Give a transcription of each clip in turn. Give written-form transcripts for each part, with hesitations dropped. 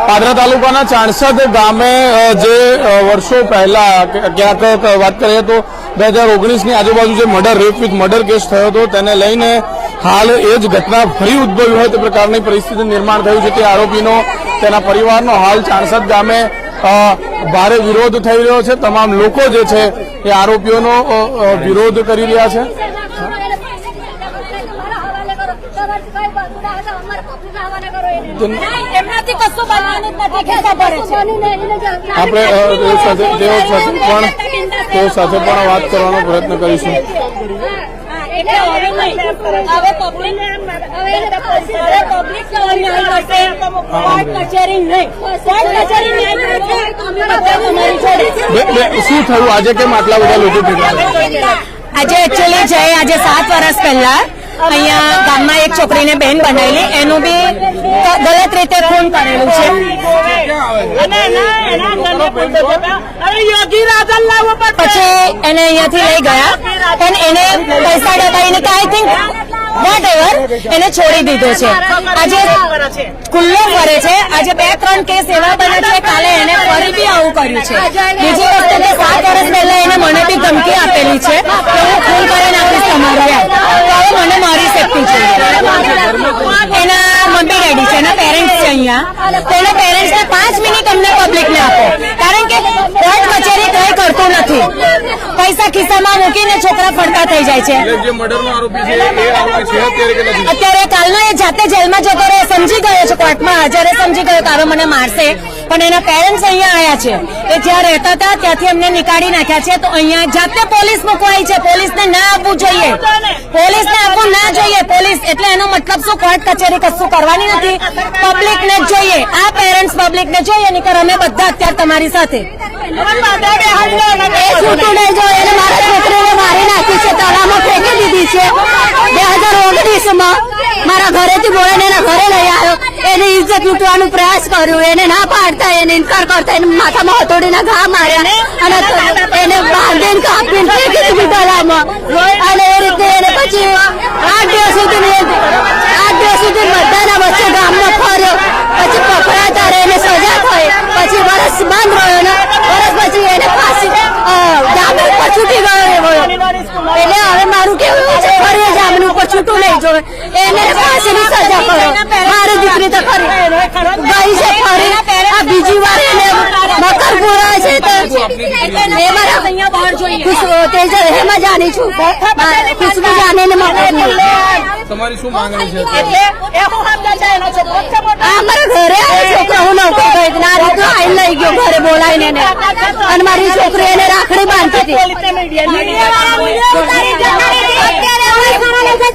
પાદરા તાલુકાના ચાણસદ ગામે જે વર્ષો પહેલા ક્યાંક વાત કરીએ તો 2019ની આજુબાજુ જે murder rape with murder case થયો હતો તેને લઈને હાલ એ જ ઘટના ફરી ઉદ્ભવી હોય તે પ્રકારની પરિસ્થિતિ નિર્માણ થયું છે. તે આરોપીનો તેના પરિવારનો હાલ ચાણસદ ગામે ભારે વિરોધ થઈ રહ્યો છે. તમામ લોકો જે છે એ આરોપીઓનો વિરોધ કરી રહ્યા છે. આપણે તેઓ સાથે પણ વાત કરવાનો પ્રયત્ન કરીશું. શું થયું આજે? કેમ આટલા બધા લોકો ભેગા? આજે એકચ્યુઅલી છે આજે 7 વર્ષ પહેલા અહીંયા ગામમાં એક છોકરીને બહેન બનાવેલી, એનું બી ગલત રીતે ખૂન કરેલું છે. પછી એને અહીંયાથી લઈ ગયા પણ એને પૈસા ડબાઈને કે આઈ થિંક વોટ એવર એને છોડી દીધો છે. આજે ખુલ્લો ફરે છે. આજે 2-3 કેસ એવા બને છે. કાલે એને ફરી બી આવું કર્યું છે. બીજી વસ્તુ કે 7 વર્ષ પહેલા એને મને બી ધમકી આપેલી છે કે હું ખૂન કરી નાખીશ તમારું. તો હવે મને મારી શકતી છે. એના મમ્મી ડેડી છે, એના પેરેન્ટ્સ છે અહીંયા. તો એના પેરેન્ટ્સને 5 મિનિટ અમને પબ્લિકને આપો, કારણ કે કોર્ટ કચેરી કઈ કરતું નથી. પૈસા ખિસ્સામાં મૂકીને છોકરા ફડકા થઈ જાય છે. અત્યારે કાલનો એ જાતે જેલમાં જતો રહે, સમજી ગયો છે, કોર્ટમાં હાજરે સમજી ગયો કે હવે મને મારશે. પણ એના પેરેન્ટ્સ અહીંયા આવ્યા છે. એ જ્યાં રહેતા હતા ત્યાંથી એમને નીકાળી નાખ્યા છે. તો અહીંયા જાતે પોલીસ મૂકવાઈ છે. પોલીસને ના આપવું જોઈએ, પોલીસને આપવું ના જોઈએ. પોલીસ એટલે એનો મતલબ શું? કોર્ટ કચેરી કશું કરવાની નથી, પબ્લિકને જ જોઈએ. આ પેરેન્ટ્સ પબ્લિકને જોઈએ, નહીંતર અમે બધા અત્યારે તમારી સાથે. એ છૂટું નહીં જોઈએ. એને મારા છોકરીને મારી નાખી છે, તળાવમાં ફેંકી દીધી છે. 2019માં મારા ઘરેથી બોલાવીને એના ઘરે લઈ આવ્યો. એની ઇજ્જત લૂંટવાનો પ્રયાસ કર્યો. એને ના પાડતા, એને ઇનકાર કરતા, એને માથામાં હથોડીના ઘા માર્યા અને એને બાંધીને કાપીને ફેંકી દીધી તળાવમાં. અને એ રીતે એને પછી 8 દિવસ સુધી બધાના વચ્ચે ગામમાં ફર્યો. પછી પકડાય ત્યારે એને સજા થઈ. પછી વરસ બંધ રહ્યો ને વરસ પછી એને ફાંસી જામીન ઉપર છૂટી ગયો. એટલે હવે મારું કેવું છે, ફરી જામીન ઉપર છૂટું નહીં જોઈએ. એને ફાંસીની સજા કરો. મારી દીકરી તો ખરી ગઈ છે, ફરી આ બીજી વાર એને મકર પૂરા છે. એમાં જાણી છું ખુશ્બુ જાને ને મકર. તમારી શું માંગણી છે? મારા ઘરે છોકરા હું નોકરી ગઈ હતી, આ રીતનો આઈને લઈ ગયો ઘરે બોલાવીને. અને મારી છોકરી એને રાખડી બાંધતી હતી.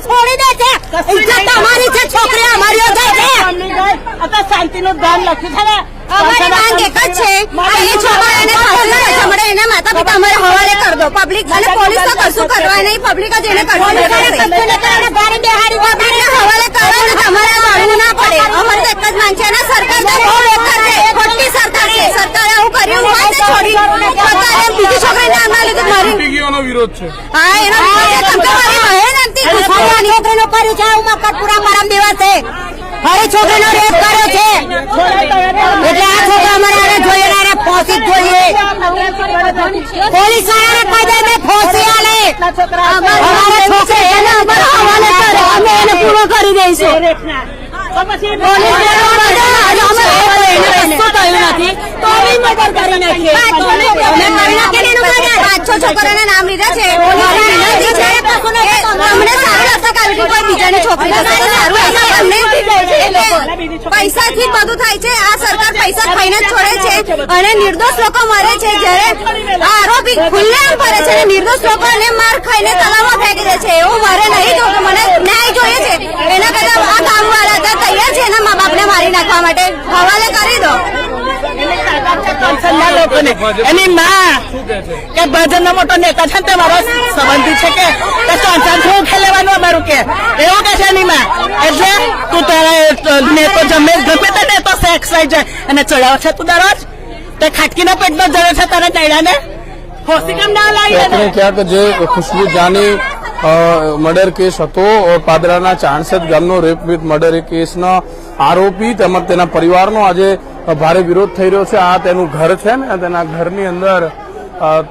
છોડી દે છે. તમારી છે છોકરી, અમારી શાંતિનું ધ્યાન લખ્યું છે ને. અમારી માંગ એક જ છે, એ છોકરાને એના માતા પિતા અમારે હવાલે કરી દો. પબ્લિક અને પોલીસ તો કશું કરવા નહીં, પબ્લિક જ એને કરવાનું હવાલે કરો ને તમારે લડવું ના પડે. અમારે તો એક જ માંગ છે. એના સરકાર તો બહુ બેકાર છે, ખોટી સરકાર છે. સરકારે આવું કર્યું હોય તો છોડી બીજી છોકરીને આમાં લીધું મારી વિરોધ છે. હા, એનો વિરોધ છે. મારી બહેન હતી છોકરીનો પરિચય મકરપુરા પરમ દિવસે મારી છોકરીનો રેપ કર્યો છે. એટલે આ છોકરા અમારે આને જોઈએ ને ફોસી જોઈએ. પોલીસ વાળાને કાયદે ફોસી આલે. અમારે છોકરી એને અમારા હવાલે કરે, અમે એને પૂરો કરી દઈશું. છોકરાના નામ લીધા છે. બીજાની છોકરી પૈસાથી બધું થાય છે. આ સરકાર પૈસા ખાઈને જ છોડે છે અને નિર્દોષ લોકો મરે છે. જયારે આરોપી ખુલ્લેઆમ ફરે છે અને નિર્દોષ લોકોને માર ખાઈને તળાવમાં ફેંકી દે છે. એવું મારે નહીં જોતું, મને ન્યાય જોઈએ છે. એના કરતા આ ગામ વાળા તૈયાર છે એના મા બાપને મારી નાખવા માટે. હવાલે કરી દો. એની માં કે ભાજપનો મોટો નેતા છે, તે મારો સંબંધી છે કે શું ખેલવાનું અમારું કે એવું કે છે એની માં. એટલે તું તારા નેતો ગમે તે નેતો સેક્સ થઈ જાય અને ચડાવ છે તું દરરોજ તે ખાટકીના પેટમાં જડે છે તારા નૈડાને. હોસ્પિટલ ના લાવી ક્યાંક જે ખુશ્બુ જાની મર્ડર કેસ હતો પાદરાના ચાણસદ ગામનો રેપ વિથ મર્ડર કેસનો આરોપી તેમજ તેના પરિવારનો આજે ભારે વિરોધ થઈ રહ્યો છે. આ તેનું ઘર છે ને તેના ઘરની અંદર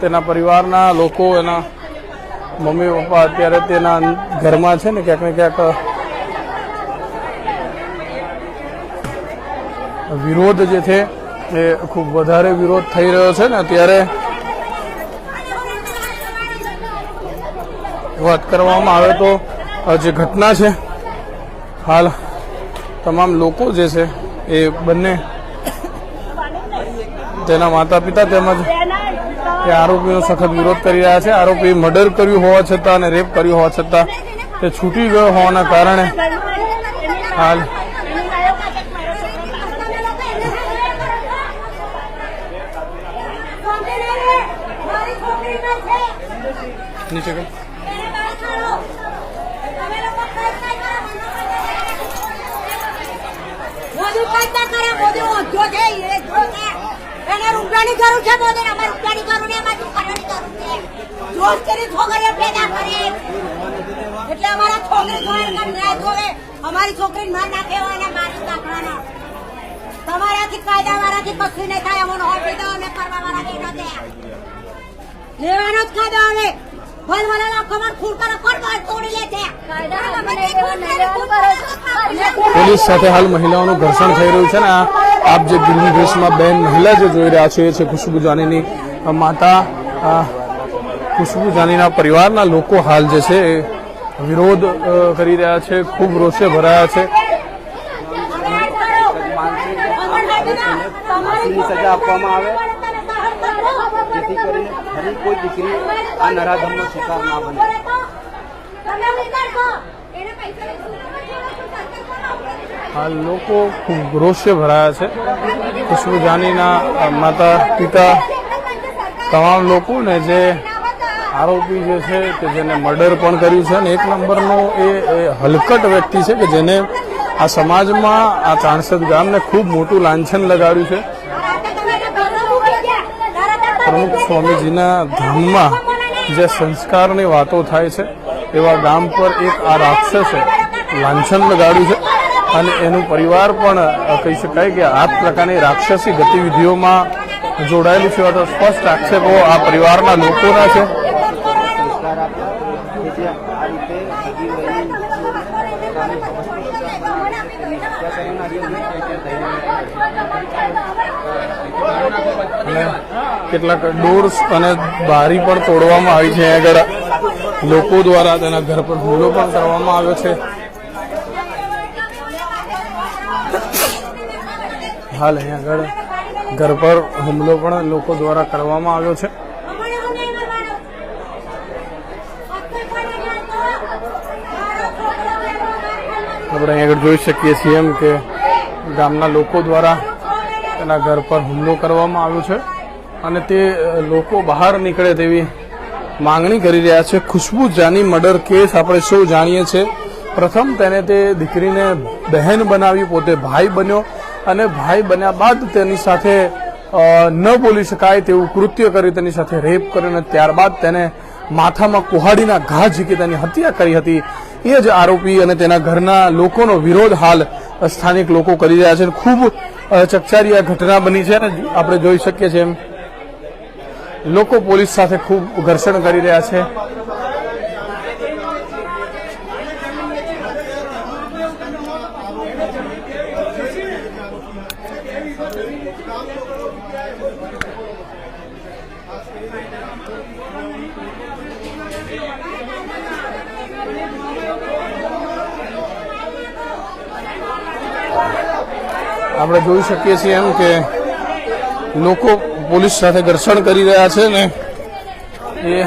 તેના પરિવારના લોકો એના મમ્મી પપ્પા અત્યારે તેના ઘરમાં છે ને ક્યાંક ને ક્યાંક વિરોધ જે છે એ ખૂબ વધારે વિરોધ થઈ રહ્યો છે ને અત્યારે વાત કરવામાં આવે તો જે ઘટના છે હાલ તમામ લોકો જે છે એ બંને તેના માતા પિતા તેમજ એ આરોપીનો સખત વિરોધ કરી રહ્યા છે. આરોપી મર્ડર કર્યું હોવા છતાં અને રેપ કર્યું હોવા છતાં તે છૂટી ગયો હોવાના કારણે હાલ નીચે ગયો. મોદી કાયદા કરે મોદી ઓછો છે એ જો છે એને રૂપિયાની જરૂર છે મોદી અમારે રૂપિયાની જરૂર ને અમારે કરવાની જરૂર છે જોર કરી છોકરીઓ પેદા કરે એટલે અમારા છોકરી જોડે ન્યાય જોવે અમારી છોકરીને માર નાખે હોય ને મારી નાખવાના તમારાથી કાયદા વાળાથી કશું નહીં થાય અમને હોટી દો અને કરવા વાળા નહીં ન દે લેવાનો જ કાયદો આવે ભલ વાળા ખબર ખૂર કરે કોણ બાર તોડી લે છે પોલીસ સાથે હાલ મહિલાઓનું ઘર્ષણ થઈ રહ્યું છે ને આપ જે ગ્રીન ડ્રેસમાં બેન મહિલા જે જોઈ રહ્યા છો એ છે ખુશ્બુ જાનીની માતા. ખુશ્બુ જાનીના પરિવારના લોકો હાલ જે છે એ વિરોધ કરી રહ્યા છે, ખૂબ રોષે ભરાયા છે. સજા આપવામાં આવે જેથી કરીને ફરી કોઈ દીકરી આ નરાધમનો શિકાર ના બને. હાલ લોકો ખૂબ રોષે ભરાયા છે. ખુશ્બુ જાનીના માતા પિતા તમામ લોકોને જે આરોપી જે છે કે જેને મર્ડર પણ કર્યું છે અને એક નંબરનો એ હલકટ વ્યક્તિ છે કે જેને આ સમાજમાં આ ચાણસદ ગામને ખૂબ મોટું લાંછન લગાડ્યું છે. પ્રમુખ સ્વામીજીના ધામમાં જે સંસ્કારની વાતો થાય છે એવા ગામ પર એક આ રાક્ષસે લાંછન લગાડ્યું છે અને એનું પરિવાર પણ કહી શકાય કે આ પ્રકારની રાક્ષસી ગતિવિધિઓમાં જોડાયેલું છે. તો સ્પષ્ટ આક્ષેપો આ પરિવારના લોકોના છે. સંસ્કાર આપ્યા કે જે આ રીતે સગી વયની અને કેટલાક ડોર્સ અને બારી પણ તોડવામાં આવી છે. આગળ લોકો દ્વારા તેના ઘર પર હુમલો પણ કરવામાં આવ્યો છે. હાલ અહીંયા આગળ ઘર પર હુમલો પણ લોકો દ્વારા કરવામાં આવ્યો છે. આપણે અહીંયા આગળ જોઈ શકીએ છીએ એમ કે ગામના લોકો દ્વારા તેના ઘર પર હુમલો કરવામાં આવ્યો છે અને તે લોકો બહાર નીકળે તેવી માંગણી કરી રહ્યા છે. ખુશ્બુ જાની મર્ડર કેસ આપણે સૌ જાણીએ છીએ. પ્રથમ તેને તે દીકરીને બહેન બનાવી, પોતે ભાઈ બન્યો અને ભાઈ બન્યા બાદ તેની સાથે ન બોલી શકાય તેવું કૃત્ય કરી તેની સાથે રેપ કરીને ત્યારબાદ તેને માથામાં કુહાડીના ઘા ઝીકી તેની હત્યા કરી હતી. એ જ આરોપી અને તેના ઘરના લોકોનો વિરોધ હાલ સ્થાનિક લોકો કરી રહ્યા છે. ખૂબ ચકચારી આ ઘટના બની છે અને આપણે જોઈ શકીએ છીએ એમ લોકો પોલીસ સાથે ખૂબ ઘર્ષણ કરી રહ્યા છે. આપણે જોઈ શકીએ છીએ એમ કે લોકો પોલીસ સાથે ઘર્ષણ કરી રહ્યા છે ને એ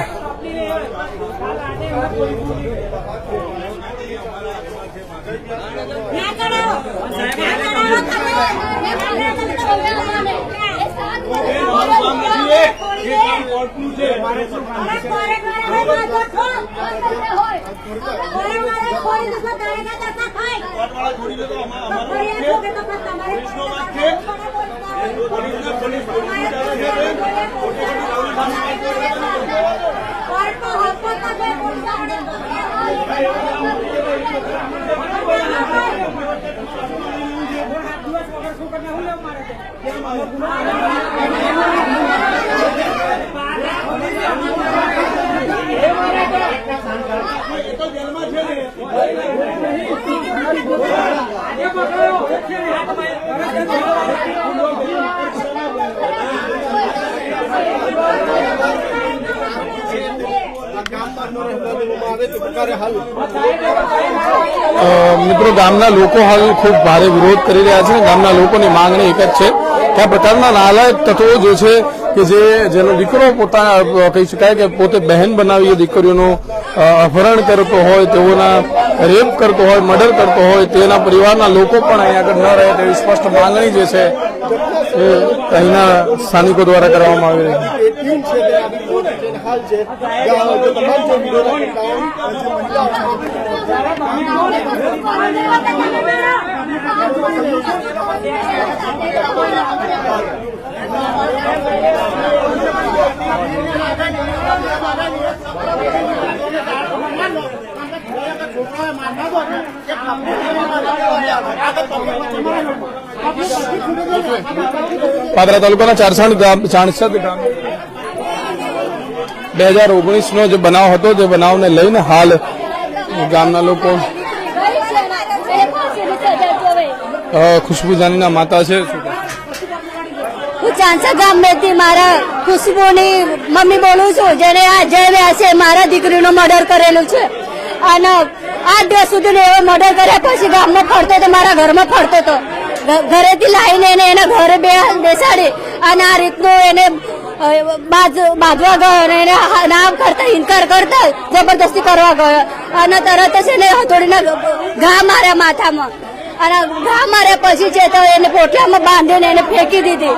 મિત્રો, ગામના લોકો હાલ ખૂબ ભારે વિરોધ કરી રહ્યા છે. ગામના લોકોની માંગણી એક જ છે કે આ પ્રકારના નાલાયક તત્વો જે છે કે જેનો દીકરો પોતાના કહી શકાય કે પોતે બહેન બનાવી દીકરીઓનું અપહરણ કરતો હોય, તેઓના રેપ કરતો હોય, મર્ડર કરતો હોય, તેના પરિવારના લોકો પણ અહીંયા આગળ ન રહે તેવી સ્પષ્ટ માંગણી જે છે એ અહીંના સ્થાનિકો દ્વારા કરવામાં આવી રહી પાદરા તાલુકાના ચાણસદ ગામ 2019નો જે બનાવ હતો તે બનાવને લઈને હાલ ગામના લોકો ખુશ્બુ જાનીના માતા છે. હું ચાંસદ ગામમાંથી મારા ખુશ્બુની મમ્મી બોલું છું, જેને આ જય વ્યાસે મારા દીકરીનું મર્ડર કરેલું છે. અને 8 દિવસ સુધી એવો મર્ડર કર્યા પછી ગામમાં ફરતો હતો, મારા ઘરમાં ફરતો હતો. ઘરેથી લાવીને એને એના ઘરે બેસાડી અને આ રીતનું એને બાંધવા ગયો અને એને નામ કરતા ઇનકાર કરતા જબરદસ્તી કરવા ગયો અને તરત જ એને હથોડીના ઘા માર્યા માથામાં. અને ઘા માર્યા પછી છે તો એને પોટલામાં બાંધીને એને ફેંકી દીધી,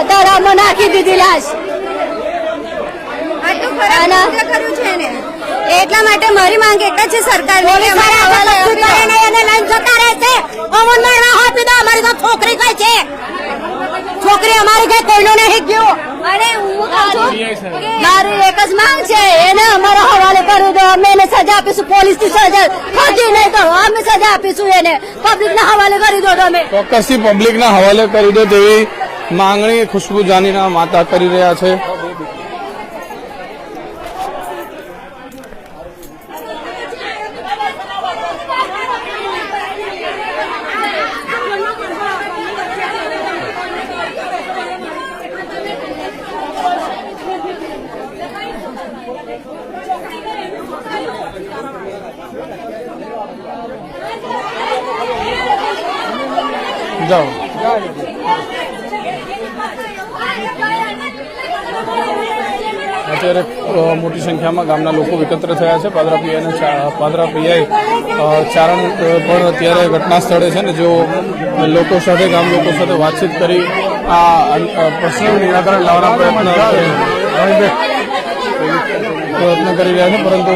તળાવમાં નાખી દીધી લાશ. એટલા માટે મારી માંગ એક જ છે સરકારને, છોકરી કઈ છે, છોકરી અમારી કઈ કોઈનો નહીં ગયો. અને મારી એક જ માંગ છે, એને અમારો હવાલે કરવું દો. અમે એને સજા આપીશું, પોલીસ ની સજા ખોટી નહીં તો અમે સજા આપીશું. એને પબ્લિક ના હવાલે કરી દો તમે. ચોક્કસથી પબ્લિકના હવાલે કરી દો તેવી માંગણી ખુશ્બુ જાનીના માતા કરી રહ્યા છે. જાઓ અત્યારે મોટી સંખ્યામાં ગામના લોકો એકત્ર થયા છે. પાદરા પીઆઈ ચારણ પણ અત્યારે ઘટના સ્થળે છે ને, જેઓ લોકો સાથે ગામ લોકો સાથે વાતચીત કરી આ પ્રશ્નનું નિરાકરણ લાવવાનો પ્રયત્ન કરી રહ્યા છે. પરંતુ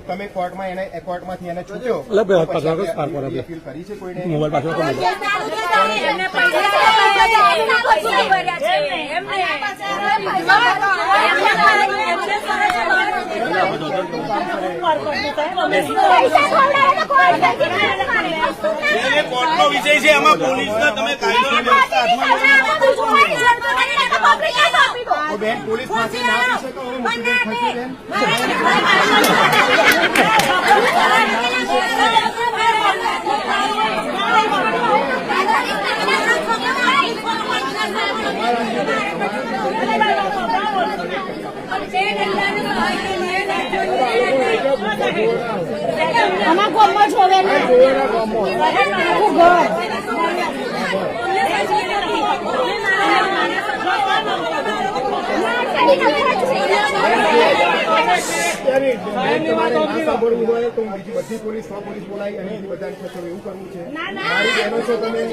તમે કોર્ટમાં એને કોર્ટમાંથી એને છૂટ્યો કરી છે કોઈને મોબાઈલ પાછળ કોર્ટનો વિષય છે, એમાં પોલીસનો તમે બેન પોલીસ માંથી ના આપી શકો બેન અમારા ગામમાં છોડે ને આખું ઘર તમારે ના સાંભળવું હોય તો બીજી બધી પોલીસ બોલાવી અને બધાને ખસેડો એવું કરવું છે. મારી બહેનો છો તમે,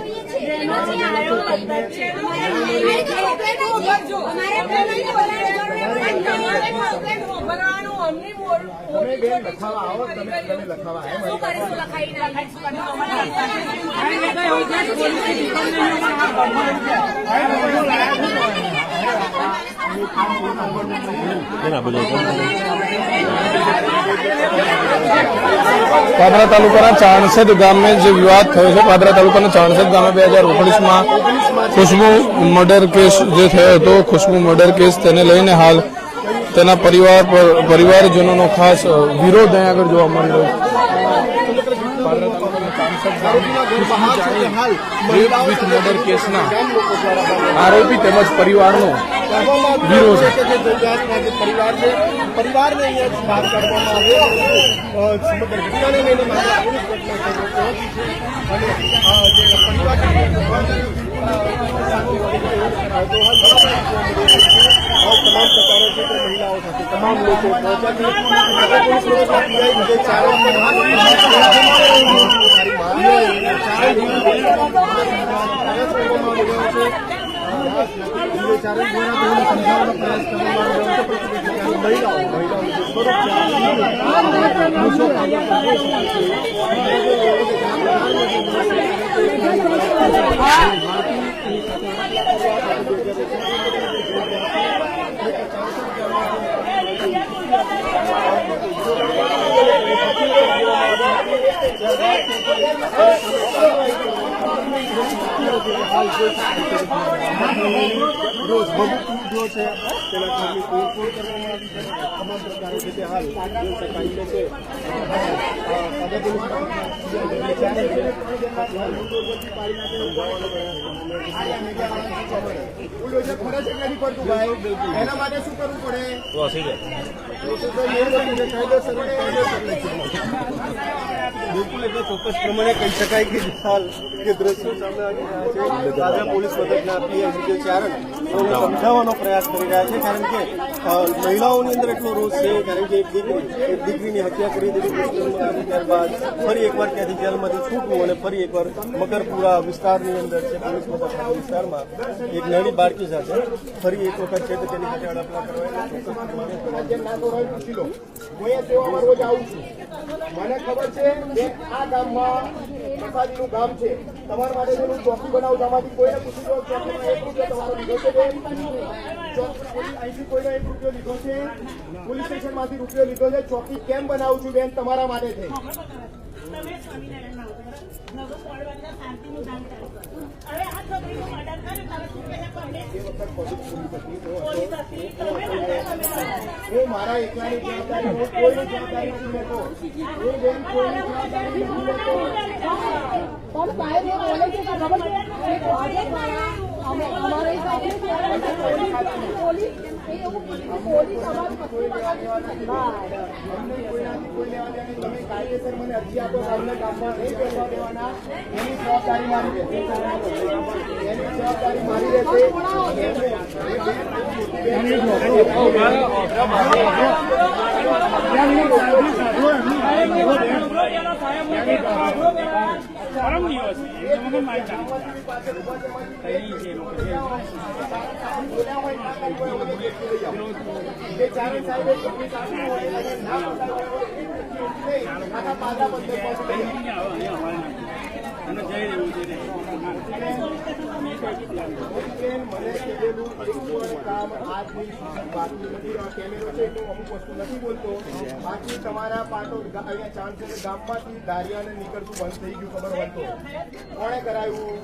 તમે બેન લખાવા આવો, તમે લખાવા પાદરા તાલુકાના ચાણસદ ગામે જે વિવાદ થયો છે, પાદરા તાલુકાના ચાણસદ ગામે 2019માં ખુશ્બુ મર્ડર કેસ જે થયો હતો, ખુશ્બુ મર્ડર કેસ તેને લઈને હાલ તેના પરિવારજનોનો ખાસ વિરોધ અહીં આગળ જોવા મળી રહ્યો છે. પાદરા તાલુકાના ચાણસદ મર્ડર કેસના આરોપી તેમજ પરિવારનો વિરોધ છે. પરિવારને અહીંયા બહાર કાઢવામાં આવ્યો. સમગ્ર ઘટનાને લઈને મારા પોલીસ તમામ પ્રકારો છે મહિલાઓ સાથે તમામ લોકો રોજ જો છે તેના ઘરની તોડફોડ કરવામાં આવી છે. તમામ પ્રકારે છે તે હાલ જોઈ શકાય છે. એના માટે શું કરવું પડે? બિલકુલ એટલે ચોક્કસ પ્રમાણે કહી શકાય કે હાલ જે દ્રશ્યો સામે આવી રહ્યા છે, દાદરા પોલીસ મથકના પીએમ વિજય ચારણ સૌને સમજાવવાનો પ્રયાસ કરી રહ્યા છે. કારણ કે મહિલાઓની અંદર એટલો રોષ છે, કારણ કે એક દીકરીની હત્યા કરી દીધી, ત્યારબાદ ફરી એકવાર ત્યાંથી જેલમાંથી છૂટવું અને ફરી એકવાર મકરપુરા વિસ્તારની અંદર છે, પોલીસ મથક વિસ્તારમાં એક નાની બાળકી સાથે ફરી એક વખત છે તેની સાથે અડપલા કરવા રોજ આવું છું. મને ખબર છે કે આ ગામમાં પ્રસાદીનું ગામ છે. તમારા માટે હું ચોકી બનાવું, આમાંથી કોઈને પૂછી દો ચોકીમાં 1 રૂપિયો તમારો લીધો છે? અહીંથી કોઈને 1 રૂપિયો લીધો છે? પોલીસ સ્ટેશન માંથી રૂપિયો લીધો છે? ચોકી કેમ બનાવું છું બેન? તમારા માટે થઈ. હું મારા એકલાની જવાબદારી, હું કોઈની જવાબદારી નથી લેતો. હું બેન કોઈની જવાબદારી નથી લેતો. તમે કાયદેસર મને અરજી આપો, તમને કામમાં નહીં બેસવા દેવાના. એની જવાબદારી મારી રહેશે. એની જવાબદારી મારી રહેશે. બાકી તમારા પાટો અહીંયા ચાંદસદ ગામમાંથી દારિયાને નીકળતું બંધ થઈ ગયું, ખબર હોય તો કોણે કરાયું?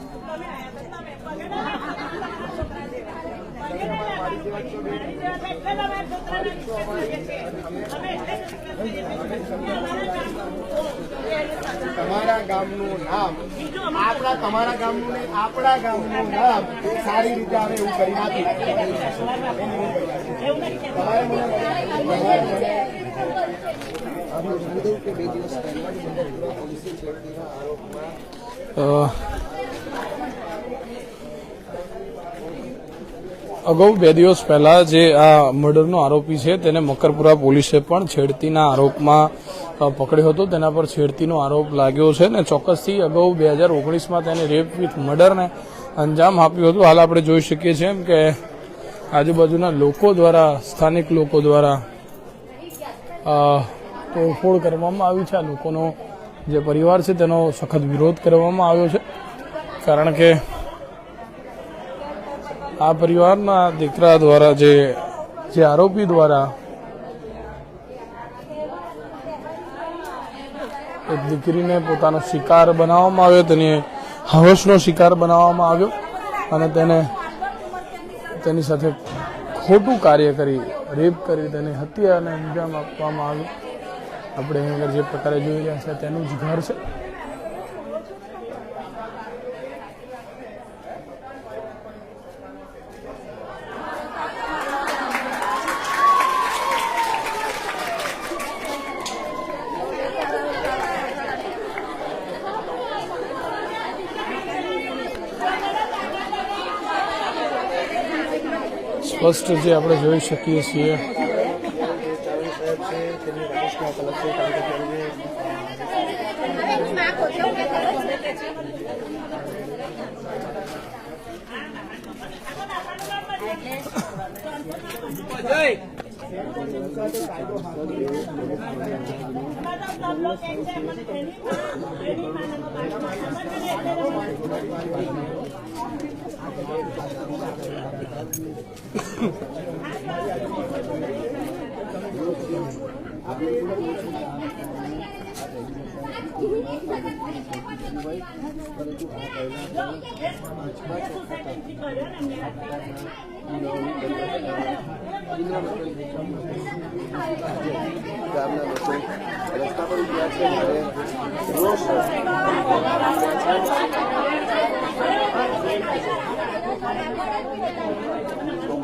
તમારા ગામનું નામ તમારા ગામનું ને આપણા ગામનું નામ સારી રીતે આવે એવું કરી નાખ્યું. તમારે મને અગાઉ 2 દિવસ પહેલા જે આ મર્ડરનો આરોપી છે તેને મકરપુરા પોલીસે પણ છેડતીના આરોપમાં પકડ્યો હતો. તેના પર છેડતીનો આરોપ લાગ્યો છે ને ચોક્કસથી અગાઉ 2019માં તેને રેપ વિથ મર્ડરને અંજામ આપ્યું હતું. હાલ આપણે જોઈ શકીએ છીએ એમ કે આજુબાજુના લોકો દ્વારા, સ્થાનિક લોકો દ્વારા તોડફોડ કરવામાં આવી છે. આ લોકોનો જે પરિવાર છે તેનો સખત વિરોધ કરવામાં આવ્યો છે, કારણ કે આ પરિવારના દીકરા દ્વારા જે આરોપી દ્વારા એક દીકરીને પોતાનો શિકાર બનાવવામાં આવ્યો, તેની હવસનો શિકાર બનાવવામાં આવ્યો અને તેની સાથે ખોટું કાર્ય કરી, રેપ કરી, તેને હત્યાને અંજામ આપવામાં આવ્યું. આપણે અહીં આગળ જે પ્રકારે જોઈ રહ્યા છે તેનું જ ઘર છે. સ્પષ્ટ જે આપણે જોઈ શકીએ છીએ ગામના લોકો રસ્તા પર ઉભા છે અને રોષ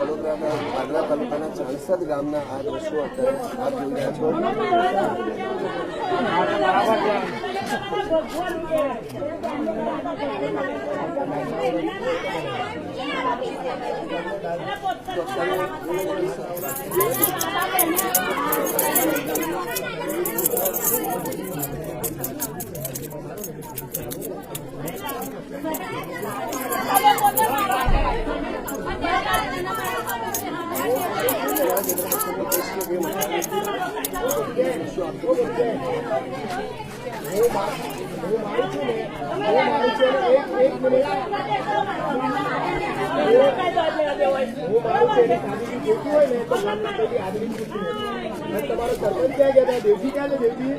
વડોદરાના પાદરા તાલુકાના ચાણસદ ગામના આ દ્રશ્યો અત્યારે આપ જોઈ રહ્યા છો. તમારો સરપંચ ક્યાં ગયા હતા? દેવજી ક્યાં છે? દેવજી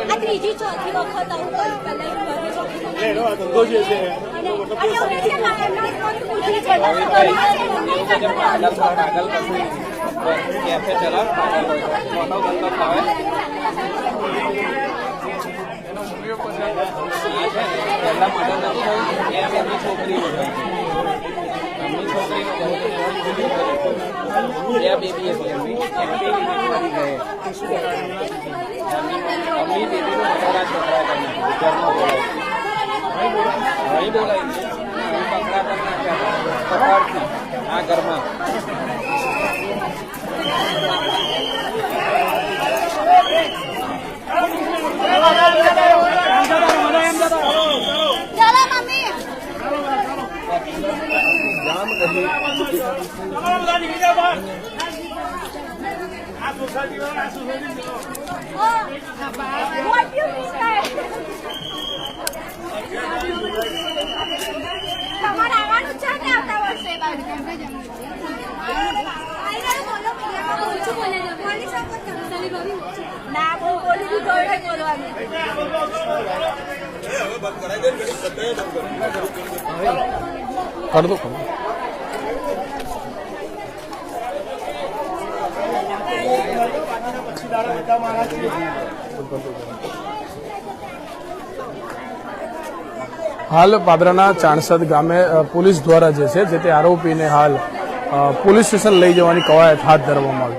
આ ત્રીજી ચોથી વખત આવું કર્યું. પહેલા ધંધો જે છે कैफे चला मोटो धंधो खावे પહેલા મર્ડર નથી થયું એમ એમની છોકરી એમની છોકરીનો બહુ બે બેબી હતી એમની મરી ગયે અમની બેબીનો મોટા છોકરા ઘરમાં બોલાવી બોલાવી પકડા પર નાખ્યા આ ઘરમાં ગામ What do you mean that? તમારે આવવાનું છે ને આવતા વર્ષે આઈને બોલો મીડિયામાં ઓછું બોલે છે બોલી શકો છો ના બોલી દીધો એટલે બોલવાનું કર દો હાલ પાદરાના ચાણસદ ગામે પોલીસ દ્વારા જે છે તે આરોપીને હાલ પોલીસ સ્ટેશન લઈ જવાની કવાયત હાથ ધરવામાં આવી.